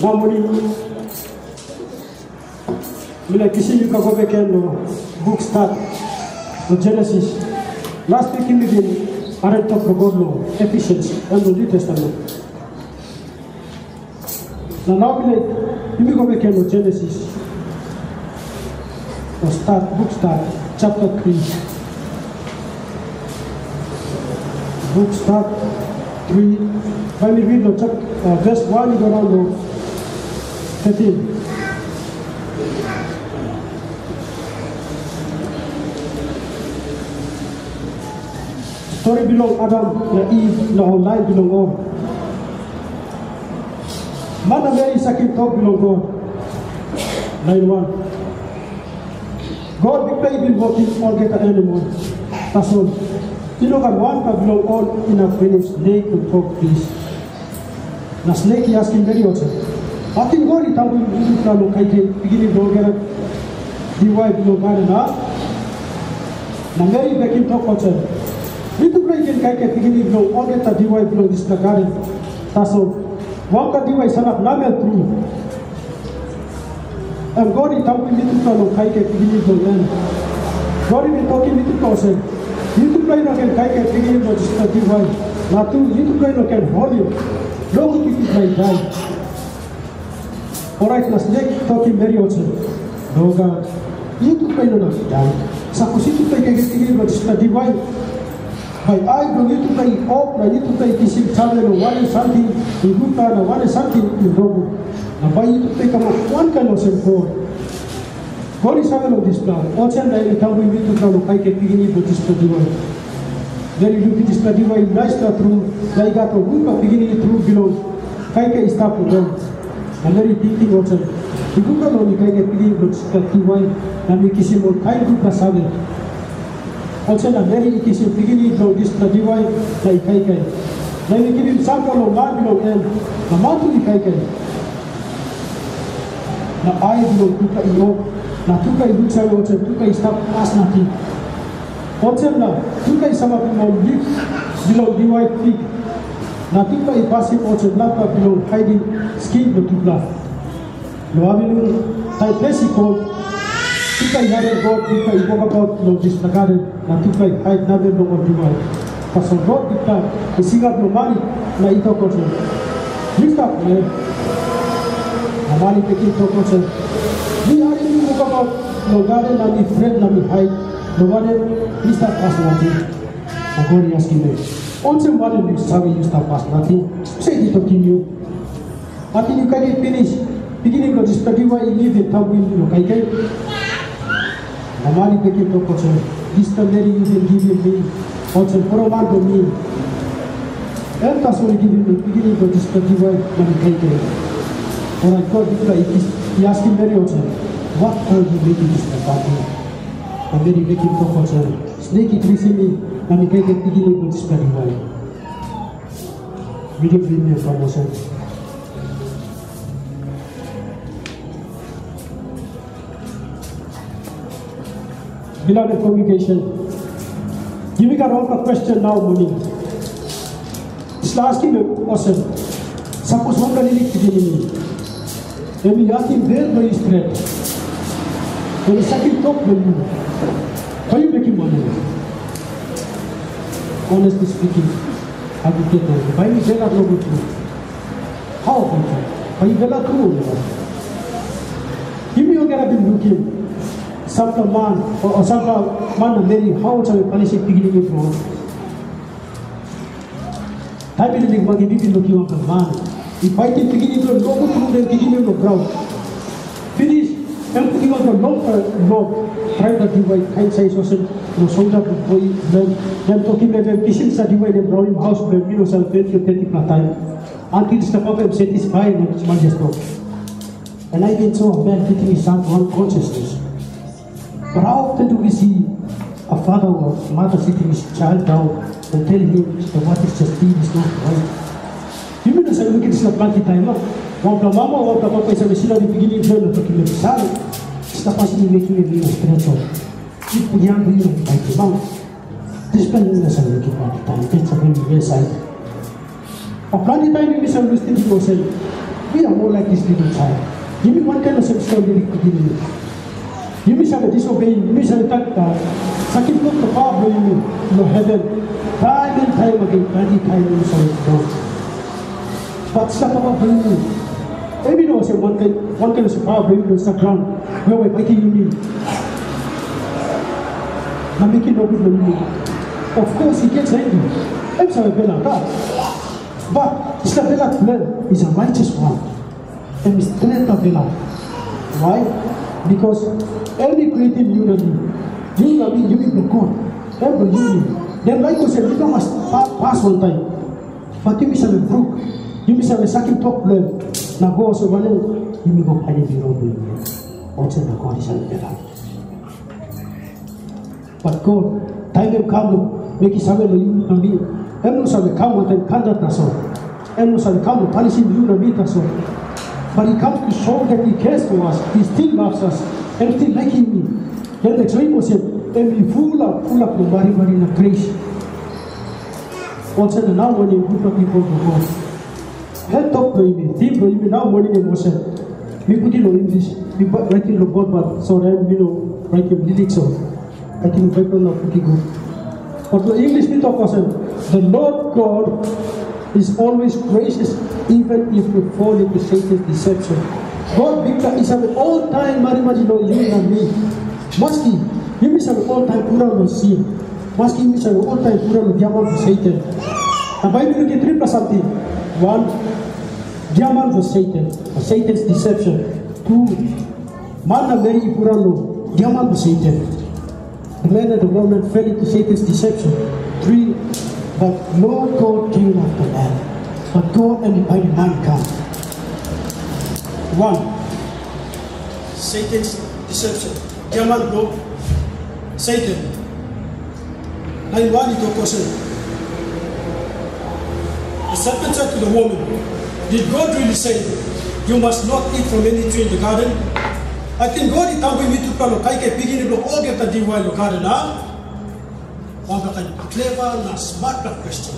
Now morning, we like to see you go back and book start the Genesis. Last week in the beginning, I talked about God law, Ephesians, and the New Testament. Now we go back and Genesis. Book start, chapter 3. Book start 3. When we read the verse 1, we go down to 13. Story belong Adam, na Eve, na online belong God. Man and Mary second talk belong God. Line 1. God be playing working all get anymore. That's all. You know that one that belong all in a finish snake to talk please. Na snake he asking very also. I think God is talking to you beginning to get the wife belong God na. Na Mary back talk also. We to pray in Kaike beginning below, all get a DY below this garden. That's all. One can DY son of Namel through. And God is talking to Kaike beginning below end. God is talking to person. You to pray again Kaike beginning below this DY. Not to you to pray again holy. No people may die. Alright, let's next talking very also. No God. You to pray not die. Suppose you to pray beginning below this DY. By I believe to pay hope, na you to pay kissing channel, one is something in good time, one is something in wrong. Now by you to pay come up one kind of for God is having of this plan. Also, I will tell you to come I can begin with this divine. Then you look at this divine, nice to through, like that, a book of beginning through below. Kaike is stop to them. I'm very thinking also. The book of only Kaike beginning with this divine, and we kiss him on kind of Pasave. Also, the very it is beginning of this divine like Kaike. Then we give him some kind of man below and the mountain is Kaike. Now I below Tuka Ino, now Tuka is also Tuka is stop as nothing. Also, now Tuka is some of them on lips below divine feet. Now Tuka is passing also black below hiding skin to black. Now I will type place called. Tuka ihare God, tuka iboga God no disnagare, na tuka ihai nabe no divine. Pasal God kita isingat no mali na ito kosa. Lista ne, amali peki to kosa. Ni hari ni iboga God no gare na ni friend na ni hai, no gare lista pas nati. Agora asking me. Once one ni sabi lista pas nati. Say it to you. Ati you can finish. Beginning of this divine you live in Tawin no Kaike. Amali peki to kosa. This Mary you can give me. Also for a man to me. And that's what I give him the beginning of this divine money Kaike. When I got it, he asked him very also, what are you making this party? And then he making to kosa. Snake it received me, and he Kaike beginning of this divine. Video bring me a promotion. Beloved congregation, giving a wrong question now, morning. It's asking a person, suppose one can live beginning. Then we ask him where by his bread. When the second talk with you, how you making money? Honestly speaking, I will get there. Why you get out of the truth? How about you? Why you get out of Give me a get up in looking. Some man or some man very how to punish it beginning from. Type in the link magi bibi looking of the man. If I take beginning from go through the beginning of the ground. Finish and putting on the long try that divide kind size was no soldier to boy then talking about kissing sa divide and brown house where we know self pay 30 time until step up and satisfied and it's majestic. And I get so man fitting his son on consciousness. But how often do we see a father or mother sitting his child down and telling him that what is just doing is not right? You mean as I look at this plenty time up? One the mama or the papa is a machine at the beginning of the talking about salad. It's not possible making a real spiritual. If the young real by the mouth, this spending as I look at the time, it's a very real side. A plenty time you misunderstand yourself. We are more like this little child. Give me one kind of story to give you. You may have a disobeying, you may have a second look to power you no heaven. Time and time again, any time you saw it go. But some of you, every no say one kind of power you the ground. Where we're making you mean. I'm making no good on you. Of course, he gets angry. I'm sorry, Bella, but Isabella plan is a righteous one. And it's straight of Bella. Why? Because every creative unity, you be God. Every unity. Then like I said, you must pass one time. But you miss a brook. You miss a second top plan. Now go also one you may go find the road. Also the God is a better. But God, time will come, make it somewhere you can be. Everyone shall come with a conduct us all. Everyone shall come to punish you and meet us all. But he comes to show that he cares for us. He still loves us. And still liking me. Then the dream was said, and be full of the body in a grace. Also now when you group of people to God. Head talk to me, deep to me now morning emotion. We put it on English, we write it on God, but so then write your lyrics on. I think Bible not pretty good. But the English we talk was the Lord God is always gracious even if we fall into Satan's deception. God Victor is an all-time Marimajino you and me. Maski, you miss an all-time Pura no sin. Maski miss an all-time Pura no Diamond for Satan. And Bible get 3 plus something. 1, Diamond for Satan, Satan's deception. 2, Mana Mary Pura no Diamond for Satan. The man and the woman fell into Satan's deception. 3, but Lord God came after man. But God and the mighty man come. 1, Satan's deception. Diamond blow, Satan. 9:1 ito question. The serpent said to the woman, did God really say, you must not eat from any tree in the garden? I think God is telling me to follow Kaike beginning to all get the divine garden. One clever and smart question.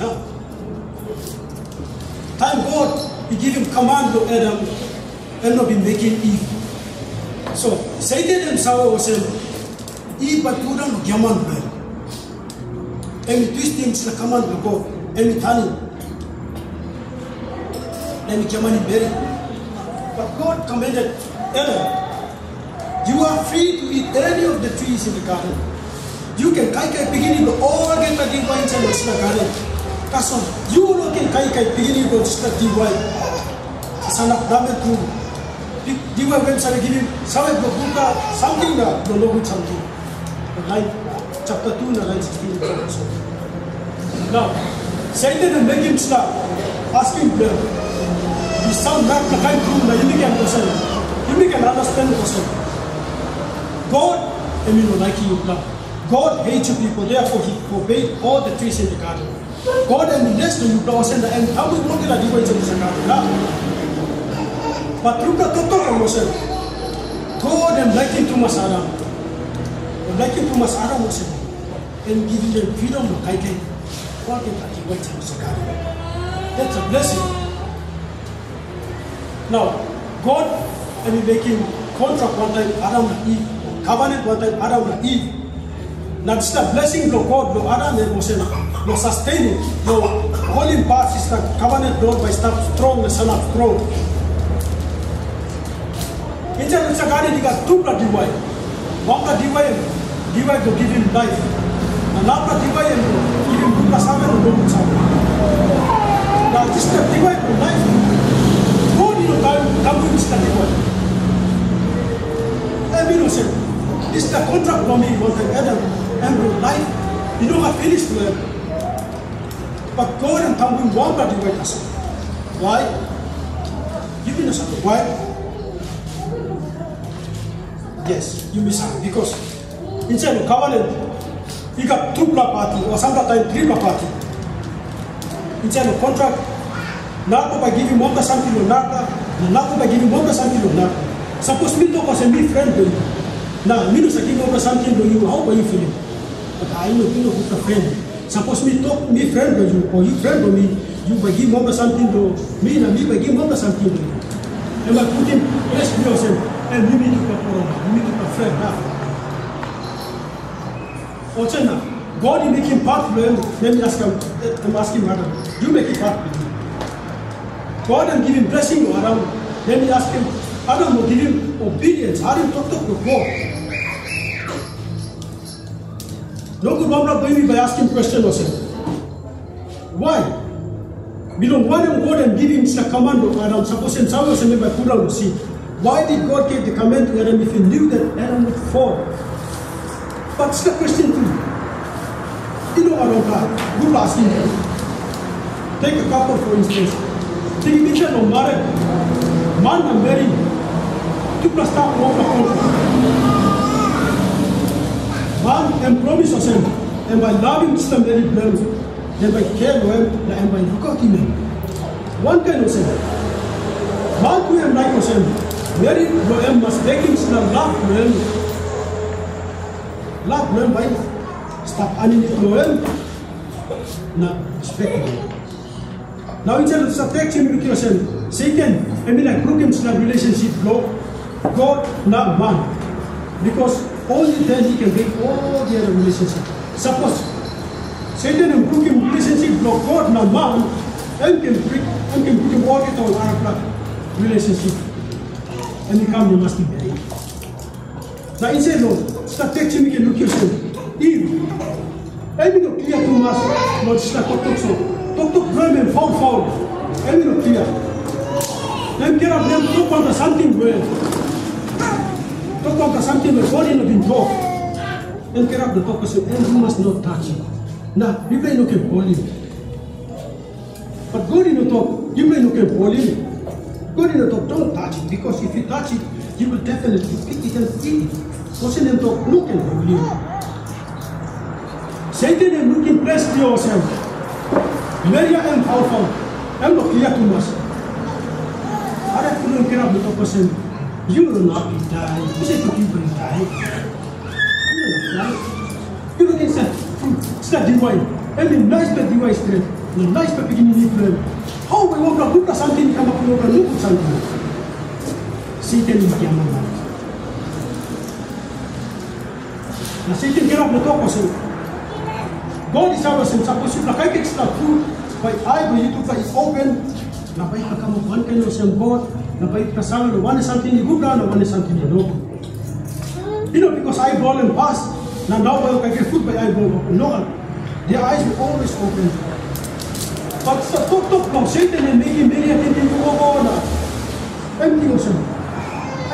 Time God, He give him command to Adam and not be making Eve. So Satan himself was saying, Eve but put on the command. And he twist him to the command to go. And he turn him. And he came and buried. But God commanded Adam, you are free to eat any of the trees in the garden. You can beginning to all get the divine and the garden. Kason, you can beginning to start divine. Son of David, divine when I give him something that the Lord something. Chapter 2, line 16. Now, Satan and make him start asking them. You sound not the kind of that you can understand the person. God, and you know, like you love. God hates you people, therefore He forbade all the trees in the garden. God and less to you blows and how we look at the way to the garden. But through the total emotion, God and liking to Masada, and liking to Masada was and giving them freedom to Kaike. God and the way to the garden. That's a blessing. Now, God and making contract one time Adam and Eve, covenant one time Adam and Eve. Now this is the blessing of God, no Adam and Moses, no sustaining, no holding part is the covenant Lord by stuff strong, the son of strong. In the garden, you got 2 blood divine. One blood divine to give him life. Another divine to give him good seven or good seven. Now this is the divine for life. God, you know, come to this divine. And you said, this is the contract for me, what Adam and life, you know, I finished with them. But God and Tambu want that divine us. Why? You mean something. Why? Yes, you miss something. Because inside the covenant, you got 2 blood party or sometimes 3 blood party. Inside the contract, not by giving one something or not by giving one something or not. Suppose me talk as a me friend to you. Now, me knows I give over something to you, how are you feeling? But I know you know who's a friend. Suppose me talk me friend to you, or you friend to me, you by give over something to me, and me by give over something to you. And I put him, rest me yourself, and you need to corona, you need to friend now. Also now, God, you make him part of him, then I'm asking Adam, you make it part with me. God and give him blessing around, then he ask him, Adam will give him obedience. Adam talk to God. No good one going me by asking question also. Why? We don't want him God and give him the command of Adam. Suppose in some way by put on the sea. Why did God give the command to Adam if he knew that Adam would fall? But it's the question too. You know Adam God. Good asking him. Take a couple for instance. Think me that no married. Man and married. To start man and promise yourself, and by loving Mr. Mary Brown, and by care well, and by looking him. One kind of self. Man to him like yourself, Mary Brown must make him still love well. Love well by stop animating well, not respect him. Now instead of subtraction with yourself, Satan, I mean like look him still relationship blow. God, not man. Because only then he can break all their relationships. Suppose Satan and broken relationship block God, not man, and can put him all it on our relationship. And he come, you must be married. Now instead no, start texting me and look yourself. Eve, I mean no clear too much, not start talk so. Talk and foul. I mean no clear. Then get up, then talk on something well. Talk about something that God has been taught. And get up the talk and say, and you must not touch it. Now, you may not can call him. But God in the talk, you may not can call him. God in the talk, don't touch it. Because if you touch it, you will definitely pick it and eat it. Because in the talk, no can hold you. Satan and looking blessed to yourself. Mary and Alpha. I'm not clear too much. I have to get up the talk and say, you will not be die. You say to people die. You will not die. You look inside. It's not divine. I mean, nice but divine strength. The nice but beginning friend. How we walk up, look at something, come up and look at something. Satan is the man. Now Satan get up the top of him. God is ours and suppose you like extra food. By eye, when you took by open, now by come up one kind of some God. Napalit ka sa amin, one is something you good na, one is something you know. You know, because eyeball and pass, now I can get food by eyeball. No, their eyes will always open. But sa talk now, Satan and making many attention to go on. Empty yourself.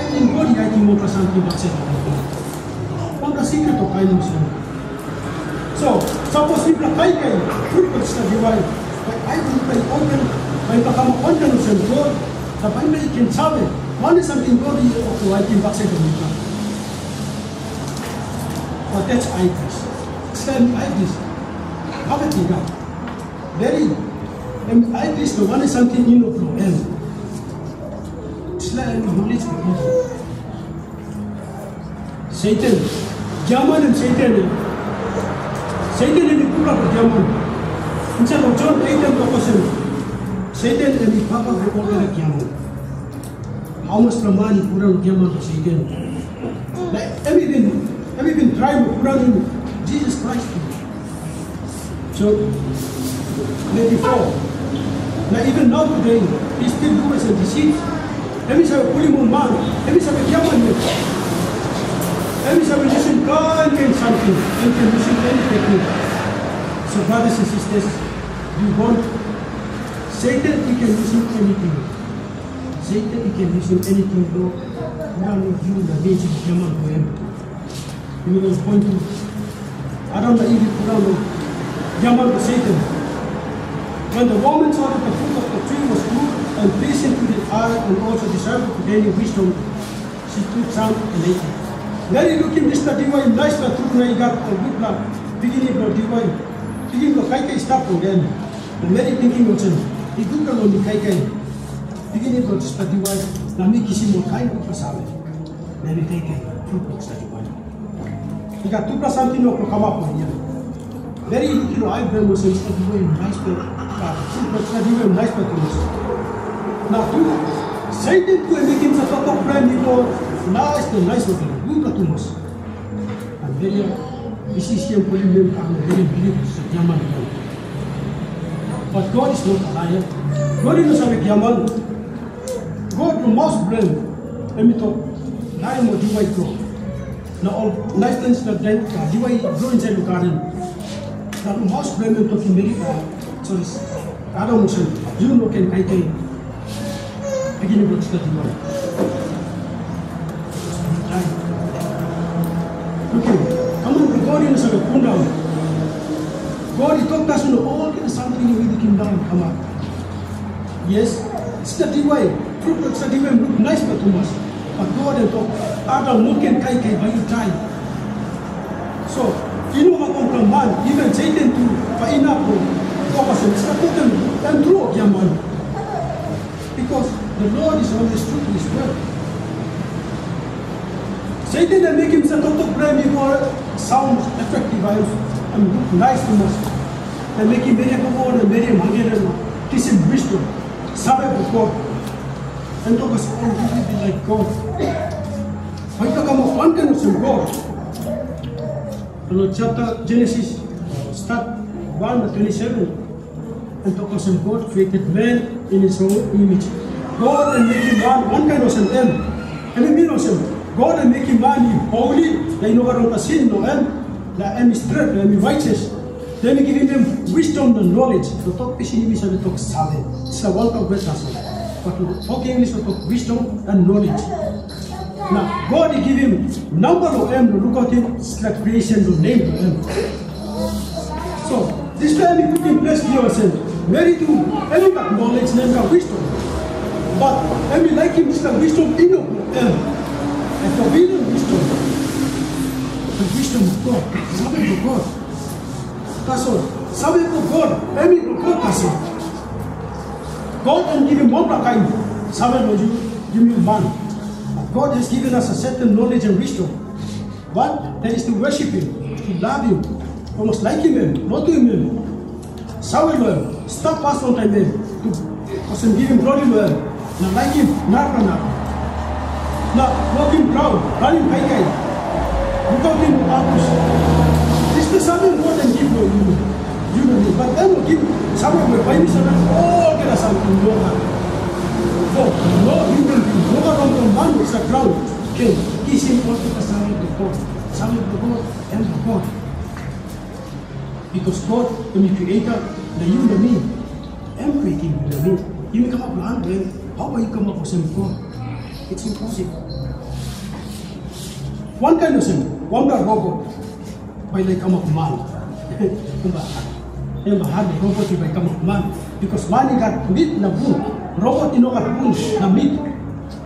I think God is mo pa something but said. On the secret of kindness. So, suppose you kay fruit but sa divine. But I will be open, may pakamakon ka ng God. The Bible can tell it. One is something God is writing back to the but that's idols. Stand idols. How about it now? Very. And idols, the one is something you know from him. It's like the Holy Spirit. Satan. German and Satan. Satan and the people of German. Instead of John 8:2%. Satan and the Papa were already German. How much the money put on German to Satan? Like everything trying to put on Jesus Christ. So, maybe four. Now even now today, he still does and deceit. Every time I put him on man, every time I German him. Every time I listen, God can something, and can listen any technique. So brothers and sisters, you want Satan, he can listen anything. Satan, he can listen anything, though. Now, you the nature of German to him. You will point to, I don't know if you put on German to Satan. When the woman saw that the fruit of the tree was good and pleasing to the eye and also desirable to gain wisdom, she took some and ate it. Very looking this the divine, nice but true na igat or good na, beginning of divine. Beginning of kai stop again. The very thinking of him. Itukan on the kai. Beginning of this divine, na may kisi mo kain ko pasabi. Very kai, fruit of the divine. Ika tu something no come up on here. Very little eyebrow was in the way nice but fruit of the divine nice but true. Now two Satan tu bikin satu brand itu nice betul, bukan tumas. Jadi this is yang paling memang very believe sejaman itu. But God is not a liar. God is not a jaman. God must blame. Emito, liar mo diwai ko. Na all nice things that then diwai grow inside the garden. Na must blame him to America. Sorry, I don't know. You know can I tell. Begini bercerita diwai. Okay, come on, God is a cool down. God is talking us to all the something we can down come up. Yes, it's the way. Fruit looks like even look nice but too much. But God and talk, Adam look and kai by you time. So, you know how come man, even Satan to find up focus and start talking and throw young man. Because the Lord is always true to his word. Satan and make himself out of blame for sound effective and look nice to us. And make him very good and very hungry teach him wisdom. Sabe of God. And talk us all really like God. Why talk about one kind of some God? Chapter Genesis start 1:27 and talk us some God created man in his own image. God and make him one kind of some M. And it means God and make him man holy, they know what sin no M. La M is straight, M is righteous. Then we give him wisdom and knowledge. The talk is in English and talk sabe. It's a world of better. But talk English we talk wisdom and knowledge. Now God give him number of M, look at him, it's like creation to name to M. So this time we put in place for yourself. Very to every knowledge, name wisdom. But I mean like him, it's the wisdom in M. And forbidden wisdom. The wisdom of God, something of God. That's all. Something of God, every God that's all. God can give him one kind, something of you, give me man. God has given us a certain knowledge and wisdom. One, that is to worship him, to love him, almost like him, not to him. Somewhere, stop past one time, to also give him glory, not like him, not. Now, walking proud, running high, without him purpose. This is something more than give you know, but then we give someone will find something, oh, get us something lower. So, no human being, lower on the man is a crowd. Okay, he's important as something to God, something to God and to God. Because God, when He created the human being, and creating the being, you come up with 100, how will you come up with some God? It's impossible. One kind of thing, one robot, why they come up man. Yung mahal na robot yung may come up man. Because man got meat na boon. Robot yung got boon na meat.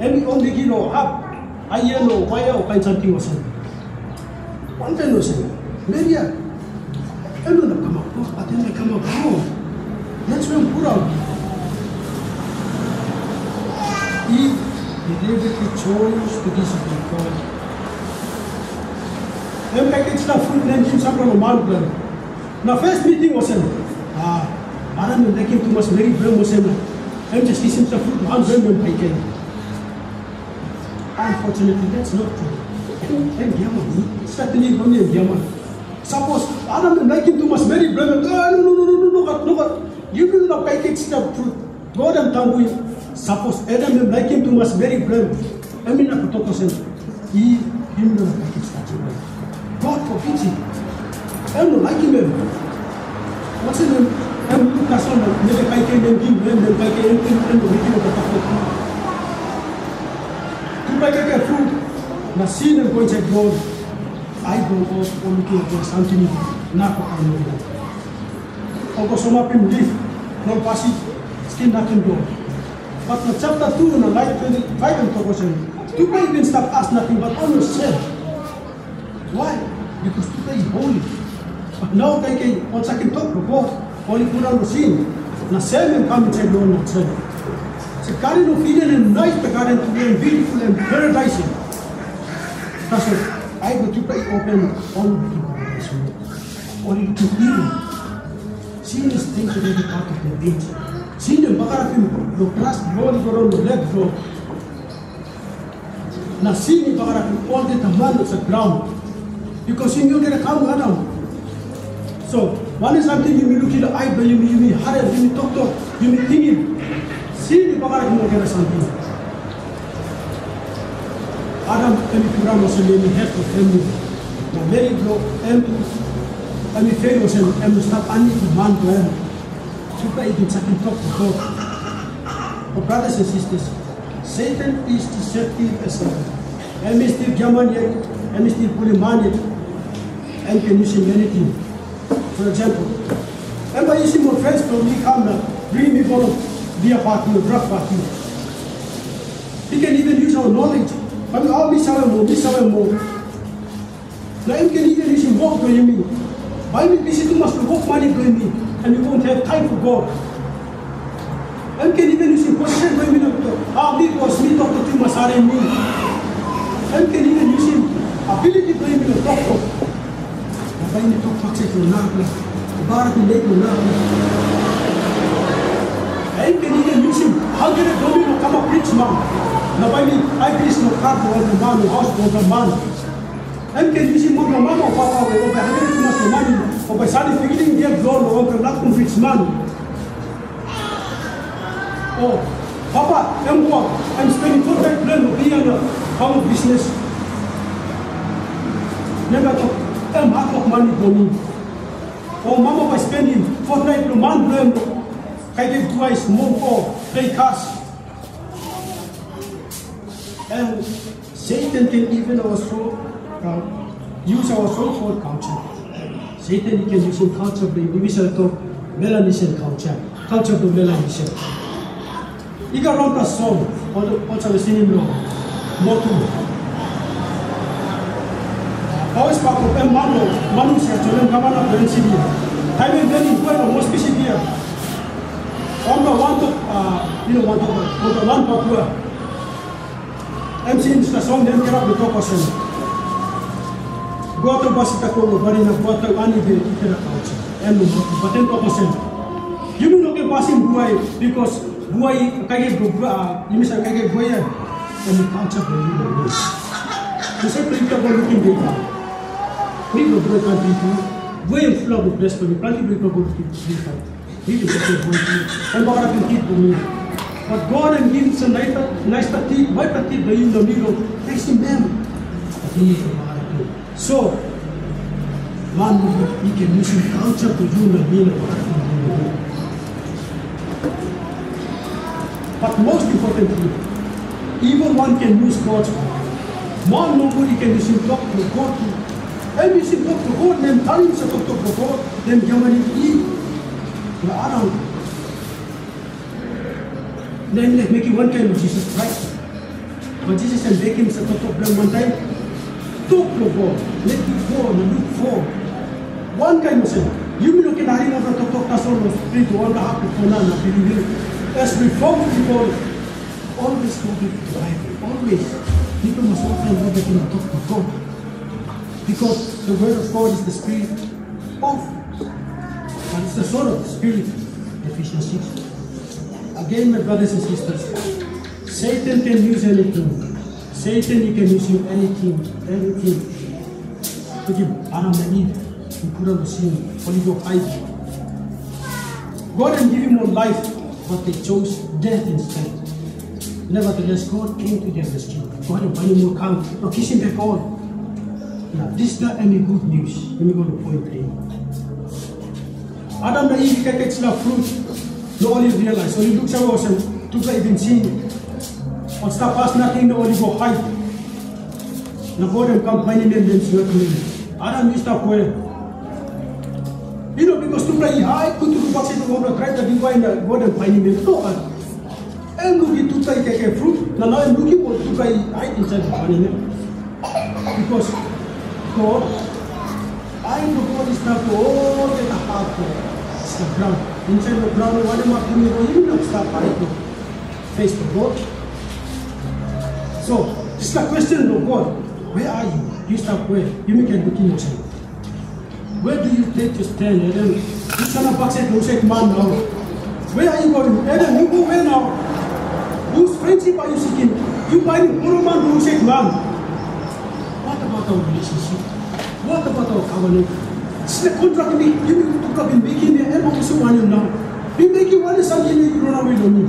And we only give up. Ayan o, kaya o, kain something o sa. One kind of thing. Maybe ano na come up ko, at yun may come up ko. That's when put out. If David chose to disobey God. Then like it's the fruit then him some from man plan. Now first meeting was Maran yung like him too much very blame was him. I'm just him some fruit man blame yung paikin. Unfortunately that's not true. And Yaman, certainly only Yaman. Suppose Adam like him too much very blame. No. You will not paikin the fruit. God and Tanguy. Suppose Adam like him too much very blame. I mean I could talk to him. Him not like it such a way. God forbids him. I don't like him. What's his name? I'm Lucas on the never I came and give them the bike and the video of the prophet. To buy a fruit, now see them going to God. I go off or looking for something. Not for I know. Or some up him leave, non passive, still nothing God. But in chapter 2, in light 25 and proportion, to pray against stop us nothing but on yourself. Why? Because today is holy. But now they once I can talk about holy put on the scene. Now seven come and say no, not seven. It's a garden of Eden and nice, the garden to be beautiful and paradising. That's what I go to pray open all the paradise. Only to Eden. Sin is things already part of the age. Sin the Bakarafim, the trust, glory, the left, na sini bagara all the man of the ground. Because you get a come Adam. So one is something you look in the eye, but you hurry, you talk, you thinking. Sini bagara you get something. Adam kami kurang masih ni head of family. Na very low kami fail masih start ani to man to him. Suka ikut sakit talk to God. Oh, brothers and sisters, Satan is deceptive as well. And still German yet, and still Puliman yet, and can use him anything. For example, remember you see my friends from me come bring me for beer party or drug party. He can even use our knowledge. But I'll be somewhere more. Now you can even use him walk to me. Bible is too much to walk money to me, and you won't have time for God. And can even use him position to me. Because me talk to too much are in me. And can even use him ability to him to talk to. But I need to talk to Nagla. Barak in Lake Nagla. And can even use him. How can a domino come up rich man? Now I preach no car for the man, no house for the man. And can use him over mama or papa or by having too much money or by starting beginning get loan or not from rich man. Oh, Papa, I'm spending 4 grand of beer on a home business. Never talk, I'm half of money for me. Oh, Mama, by spending 4 grand a month, I get twice more for pay cash. And Satan can even also use our so-called culture. Satan can use the culture of the individual Melanesian culture of the Melanesian. You got wrong a song, what's our singing law? Motu. Always back of them, Manu said to them, Gamana, Bensibia. I mean, then you go most specific here. On the one Papua. I'm seeing the song, then get up the top of them. Go to Basitako, but in a water, only the culture. And but then top of you will not get passing Buai because Buai, Kage, you miss a Kage Buaya, and the culture of the human race. The second looking data. We will break our people, Buay flow of breast for the planting break of people. He will get a and what I can keep for me. But God and give some nice teeth, white teeth, in the middle, takes him them. So, man, he can use his culture to do the meaning of But most importantly, even one can use God's word. One nobody can use him talk to God. And use him talk to God, then tell him to talk to God, then Germany eat. Then let's make it one kind of Jesus Christ. But Jesus can make him to talk to one time. Talk to God. Let it go and look for one kind of sin. You may not get a ring of the talk that's almost free to all the happy for none of you. As reformed people, always go to the Bible. Always. People must often go back and talk to God. Because the word of God is the spirit of, but it's the sword of the spirit. Ephesians 6. Again, my brothers and sisters, Satan can use anything. Satan, he can use you anything. Look at Adam and Eve, who put on the scene, only go hide. God didn't give him more life, but they chose death instead. Nevertheless, God came to their rescue. God and one more come, no kissing back all. Now, this is not any good news. Let me go to point 3. Adam and Eve can catch the fruit. No only realize. So you look somewhere and took even seen. On stop past nothing, no only go hide. Now God and come finding them then Adam used to where. You know, because to play high, could do what's it over, try to divine God and finding them. No, I'm looking to take a fruit. Now I'm looking for to try hide inside the finding them. Because God, I know God is not all that a heart for. It's the ground. Inside the ground, what am I doing? You don't stop hiding. Face to God. So, it's the question of God. Where are you? You stop where? You make a looking yourself. Where do you take to stand? And then, you son of Baxet, you say, man, now. Where are you going? And then you go where now? Whose friendship are you seeking? You find a man who said, man, what about our relationship? What about our covenant? It's the contract me, you took up in making me, and also one you now. We make you one something you run away from me.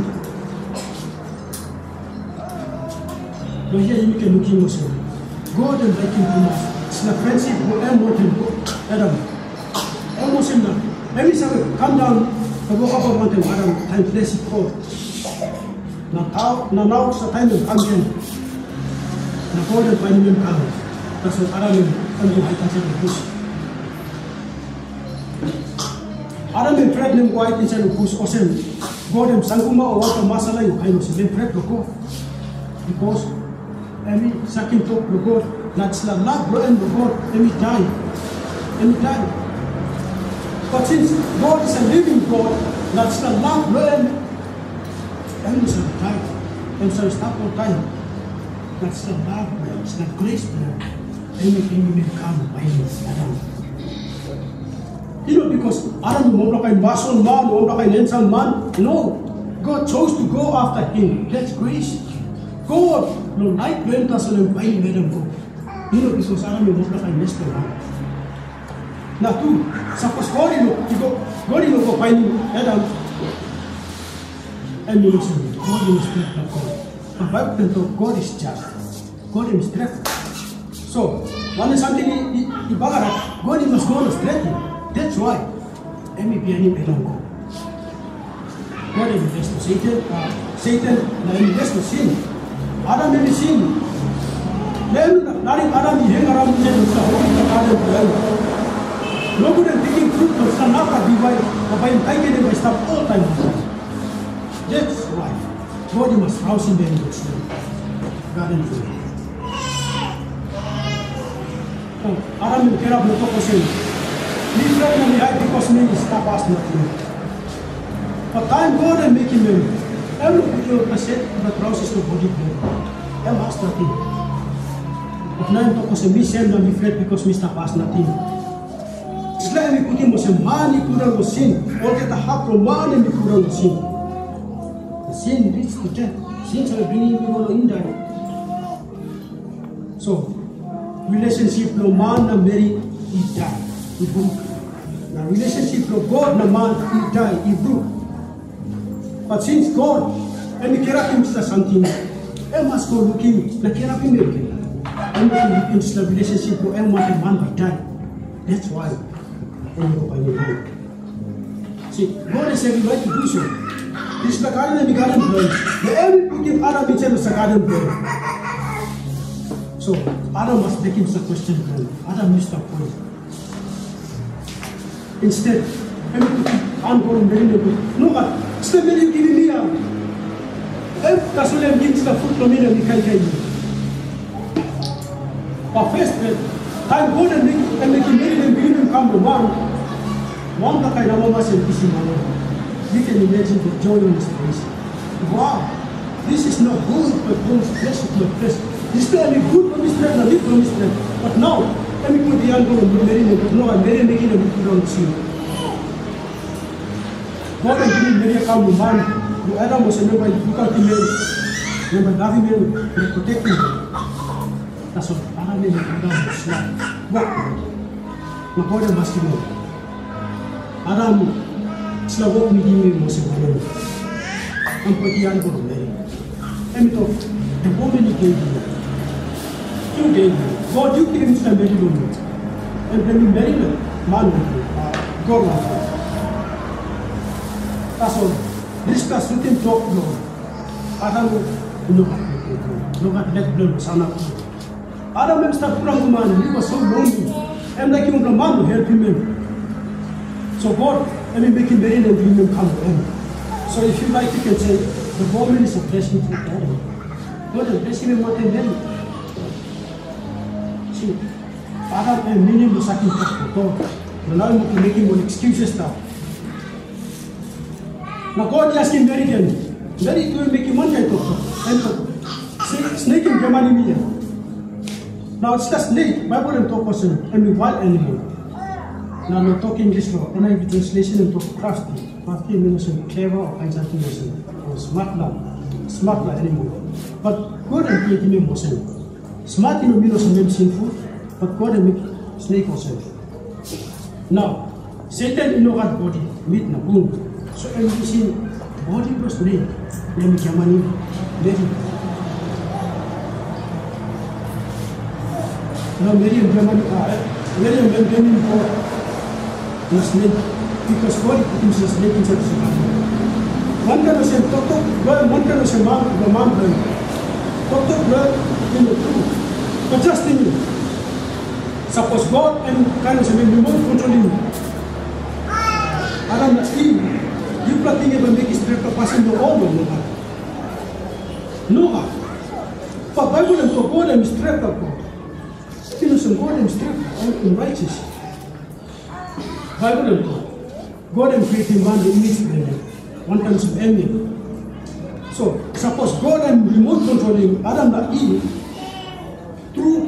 But here you can look him also. God and like him too much. It's the friendship who am wanting Adam. Almost in that. Let me say, come down, the walk up mountain, Adam, time place it for. Now it's the time of coming. Now God and find him come. That's what Adam and I can say the bush. Adam and Fred and white inside the bush, awesome. God and Sanguma or what a masala, you kind of say, Fred to go. Because every second talk to God, that's the love, bro, and God, every time. But since God is a living God, that's the love, bro, and so time, and so stop all time. That's the love, bro, it's the grace, bro. Anything will come by Adam. You know, because Adam will not be muscle man, will not be handsome man. No, God chose to go after him. That's grace. God, no light went us and let him go. You know, because Adam will not be Mr. Man. Now, too, suppose God will go find Adam. And you listen, God is strength of God. The Bible can talk, God is just. God is strength. So, when something he bagarat, God must go to strength. That's why. MEP don't go. God is best to Satan, is to sin. Adam may be sin. Then, letting Adam hang around the garden. No good at taking fruit of Sanaka divide, or by taking them by stuff all time. That's why. God must house in them to garden food. Adam will care about the top Leave them and hide because men is stop us nothing. But time God and making them. Every people present the process of body blow. Them ask nothing. But now I'm talking to me, send them reflect because we stop us nothing. It's like we put him was a man, he couldn't was sin. Or get a half from man and he couldn't was sin. The sin leads to death. Sins are bringing people in there. So, relationship no man and Mary, he died. He broke. The relationship of God and man, he died, he broke. But since God, and he cannot him something, he must go looking, the cannot be making. And looking into the relationship of man and man by die. That's why. See, God is saying, like to do so. This is the garden and the garden place. The every put him Adam inside was a garden place. So, Adam must make him some question. Adam missed the point. Instead, every put him ongoing very good. No, but still, you giving me a. If that's what I'm giving the food from me, and we can't get you. But first, time God and make him marry and bring him come to one that kind of mama said, this is my life. You can imagine the joy on his face. Wow, this is not good, but God's flesh is not flesh. This is only good from his friend, and live from his friend. But now, let me put the young girl and marry him, but no, I'm marrying making a good on the scene. God and giving Mary a come to man, the Adam was a member, you can't marry. Remember, loving him, and protecting him. That's what Adam made Adam was like. What? My God must know. Adam, sila walk me give me most of the I'm putting young girl marry. And talk, the woman you gave me. You gave me. God, you gave me to marry woman. And when you marry her, man will God will. That's all. Discuss with him, talk, Lord. Adam will no hat let blood son of Adam will start from man. He was so lonely. And like him, the man will help him. So God, let me make him marry and bring him come to him. So if you like, you can say, the woman is a blessing to Adam. God is blessing him what they marry. See, Adam and Miriam was sucking for God. But now you can make him on excuses now. Now God asked him marry them. Marry to make him one kind of and snake in Germany. Now it's the snake, Bible and talk person, and with wild animal. Now I'm not talking English law, and I have translation and talk crafty. Crafty means clever or something or smart animal. But God and create him himself. Smart in the made sinful, but God and make snake himself. Now, Satan in our body, meat na boom. So I'm using body plus brain. Let me come on. Now, Miriam Germany, Miriam Germany for the snake because God put himself snake inside the body. One can say, one can say, the mom, Doctor blood in the truth. But just think, suppose God and kind of say, remote controlling Adam and Eve, you planting ever make his director passing the order, no. But Bible and God and strength of God. You know, some God and strength and righteous. Bible and God and creating man in his image. One times of enemy. So, suppose God and remote controlling Adam and Eve through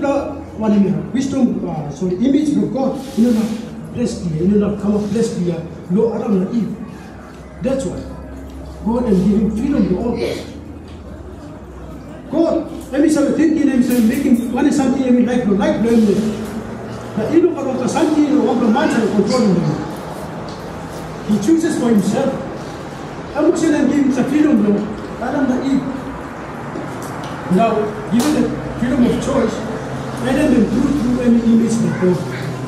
wisdom, image of God, you know, blessed here, you know, come up blessed here, no Adam and Eve. That's why God and giving freedom to all. God, let me say, thinking and say, making one something every like blame them. The you know about the something of the man and controlling him. He chooses for himself. I'm not saying that giving the freedom to Adam and Eve. Now, given the freedom of choice, let them through any image of God.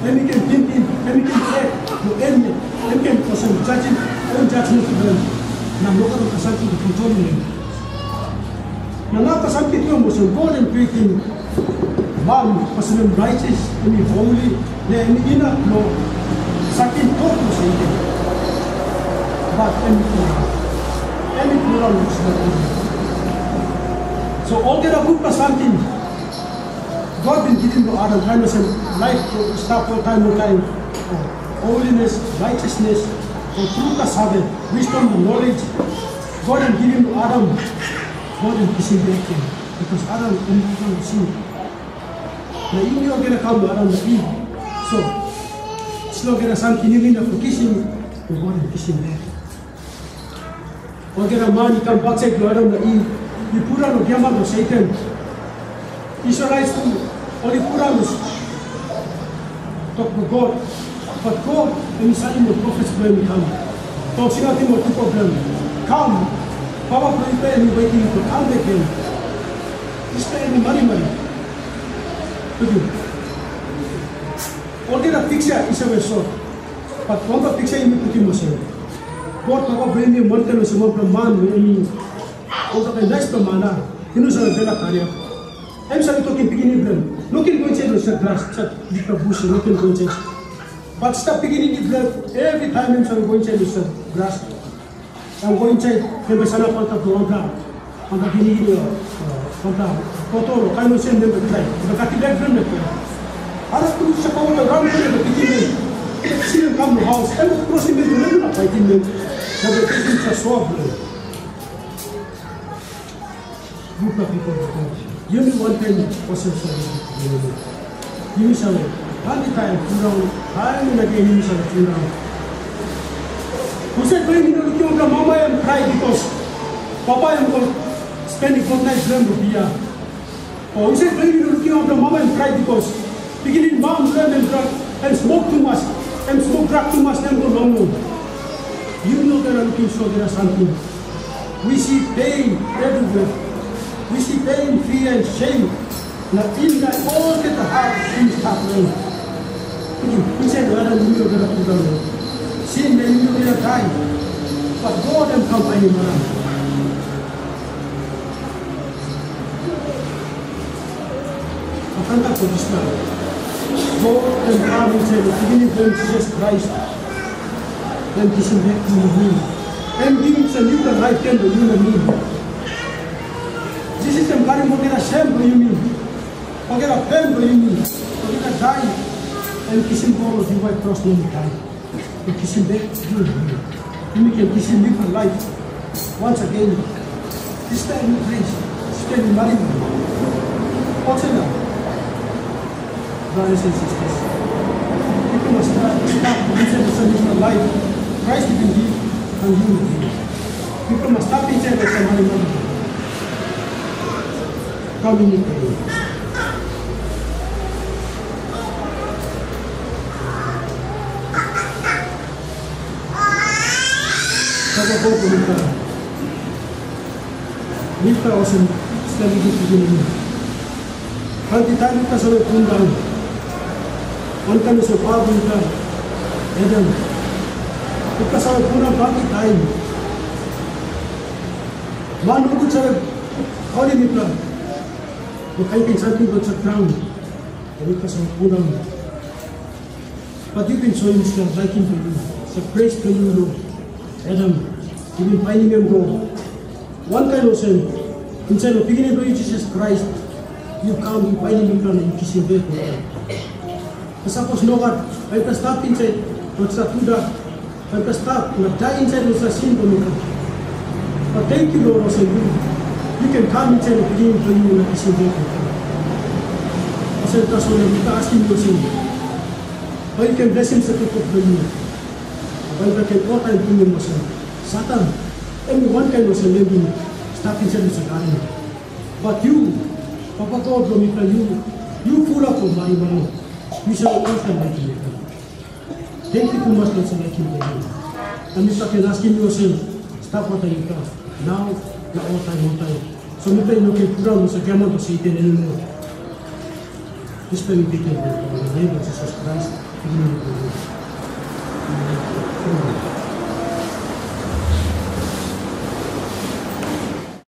And we can think in, and we can act to any, and we can person judging, own judgment to them. Now, look at the something to control them. Now, not something to was God and creating man, person righteous, and holy, then inner law, something God was saying. But any plural looks like so all get a book for something. God been giving to Adam kind of life to stop for time, holiness, righteousness, for truth, the wisdom, and knowledge. God and giving to Adam, God and kissing back him because Adam and sin. Now you are going to come to Adam and Eve, so it's not going to something you need for kissing, and God and kissing back. Or get a man, you come back to Adam and Eve. You put on a gamma of Satan. Israelites too. Or you put on talk to God. But God, when He's sending the prophets when we come. Talk to nothing but two problems. Come. Papa prepare me waiting to come again. Just pay me money. Or get a picture is a short. But one the picture you put in yourself. God Papa bring me one time as a man. Also, the next mana, you know, the Bella Caria. I'm sorry talking beginning them. Looking going to the grass, little bush, looking going to. But stop beginning the every time I'm sorry going to the grass. I'm going to the Sana Panta Toronto. On the beginning of Toto, I will send them a try. The Catholic from the I have to support the round in the beginning. See them come to the house and crossing the river, fighting them. For the things are so group of people you only one thing person you shall one time time and again you shall who said when you look at mama and cry because papa am spending fortnight dream to be or who said when you look at mama and cry because beginning mom learn and smoke too much and smoke drug too much then go long you know that I'm looking so there is something we see pain everywhere. We see pain, fear, and shame. Now, in that, all get the heart things happening. He said, well, you're going to put on sin, then you're going to die. But God and company, man. I thank God for this man. God and come and say, the beginning of Jesus Christ, then kissing back to me. And giving us a little life, then the human being. This is the very forget a shame for you, forget a pain for you, forget a die, and kissing God of the white cross when you die. And kissing back to you can kiss him for life. Once again, this time in place, this time in marriage. What's it now? Brothers and sisters, people must start to listen to something for life. Christ can give and you will give. People must stop each other for money. coming in pain. Pagkako po Nita osin sekali begini. Hal kita kita sampai tunggang. Angkan sepah kita. Edan. Kita sampai punang bagi time. Manu tu sampai kali kita. Bukan kita sampai bercakap. Kita sampai punang. But you've been showing us liking to you. So praise to you, Lord. Adam, you've been finding them go. One kind of sin, instead of beginning to Jesus Christ, you come, you find him and you kiss him back. Suppose no God, I can stop inside, not stop to that. I can stop, not die inside, was a sin to me. But thank you, Lord, also you can come inside and begin to you and kiss him back. I said, that's what I'm asking you to sin. Or you can bless him to for you. Or you can all time bring him also. Satan, everyone can also live in stuck inside the garden. But you, Papa God, Romita, you full up of my money. You shall also like him. Thank you too much for making me. And Mr. Can ask him yourself, stop what you can. Now, the all time. So Mr. You can put on the camera to see it anymore. This time we take it in the name of Jesus Christ. Amen.